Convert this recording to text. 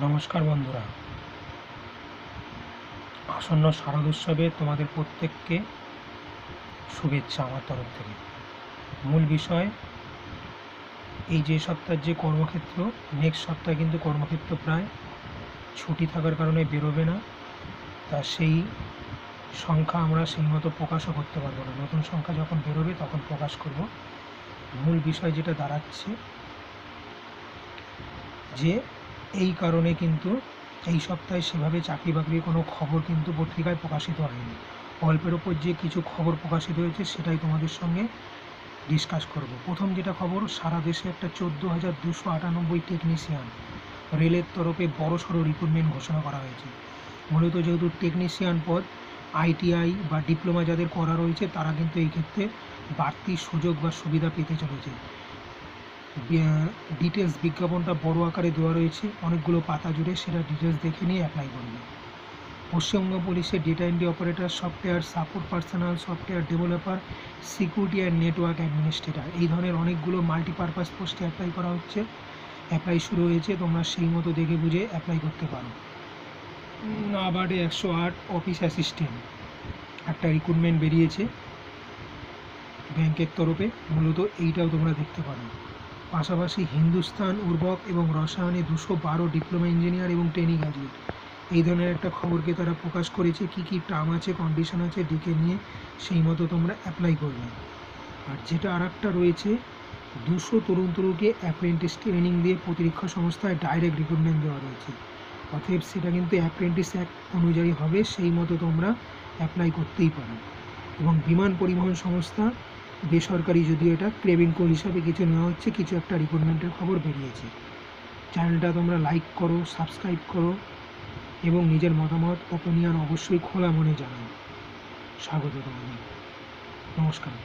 নমস্কার বন্ধুরা, আসন্ন শারদোৎসবে তোমাদের প্রত্যেককে শুভেচ্ছা আমার তরফ থেকে। মূল বিষয়, এই যে সপ্তাহের যে কর্মক্ষেত্র, নেক্সট সপ্তাহে কিন্তু কর্মক্ষেত্র প্রায় ছুটি থাকার কারণে বেরোবে না। তা সেই সংখ্যা আমরা সেই মতো প্রকাশও করতে পারবো না। নতুন সংখ্যা যখন বেরোবে তখন প্রকাশ করব। মূল বিষয় যেটা দাঁড়াচ্ছে যে এই কারণে কিন্তু এই সপ্তাহে সেভাবে চাকরি বাকরির কোনো খবর কিন্তু পত্রিকায় প্রকাশিত হয়নি। অল্পের ওপর যে কিছু খবর প্রকাশিত হয়েছে সেটাই তোমাদের সঙ্গে ডিসকাস করব। প্রথম যেটা খবর, সারা দেশে একটা 14,298 টেকনিশিয়ান রেলের তরফে বড়সড় রিক্রুটমেন্ট ঘোষণা করা হয়েছে। মূলত যেহেতু টেকনিশিয়ান পদ আইটিআই বা ডিপ্লোমা যাদের করা রয়েছে তারা কিন্তু এই ক্ষেত্রে বাড়তি সুযোগ বা সুবিধা পেতে চলেছে। ডিটেলস বিজ্ঞাপনটা বড় আকারে দেওয়া রয়েছে, অনেকগুলো পাতা জুড়ে, সেটা ডিটেলস দেখে নিয়ে অ্যাপ্লাই করবে। পশ্চিমবঙ্গ পুলিশের data entry operator, software support personal, software developer, security and network administrator, এই ধরনের অনেকগুলো মাল্টিপারপাস পোস্টে অ্যাপ্লাই করা হচ্ছে। অ্যাপ্লাই শুরু হয়েছে, তোমরা সেই মতো দেখে বুঝে অ্যাপ্লাই করতে পারো। নাবার্ডে 108 অফিস অ্যাসিস্ট্যান্ট একটা রিক্রুটমেন্ট বেরিয়েছে ব্যাংকের তরফে, মূলত এইটাও তোমরা দেখতে পারো। পাশাপাশি হিন্দুস্তান উর্বক এবং রসায়নে 212 ডিপ্লোমা ইঞ্জিনিয়ার এবং ট্রেনিং গ্র্যাজুয়েট, এই ধরনের একটা খবরকে তারা প্রকাশ করেছে। কী কী টার্ম আছে, কন্ডিশন আছে, ডেকে নিয়ে সেই মতো তোমরা অ্যাপ্লাই করবে। আর যেটা আর একটা রয়েছে, 200 তরুণ তরুণকে অ্যাপ্রেন্টিস ট্রেনিং দিয়ে প্রতিরক্ষা সংস্থায় ডাইরেক্ট রিক্রুটমেন্ট দেওয়া রয়েছে। অতএব সেটা কিন্তু অ্যাপ্রেন্টিস অ্যাক্ট অনুযায়ী হবে, সেই মতো তোমরা অ্যাপ্লাই করতেই পারো। এবং বিমান পরিবহন সংস্থা বেসরকারি, যদিও এটা ক্রেবিং কোড হিসাবে কিছু নেওয়া হচ্ছে, কিছু একটা রিক্রুটমেন্টের খবর বেরিয়েছে। চ্যানেলটা তোমরা লাইক করো, সাবস্ক্রাইব করো এবং নিজের মতামত ওপিনিয়ন অবশ্যই খোলা মনে জানাও। স্বাগত তোমাদের। নমস্কার।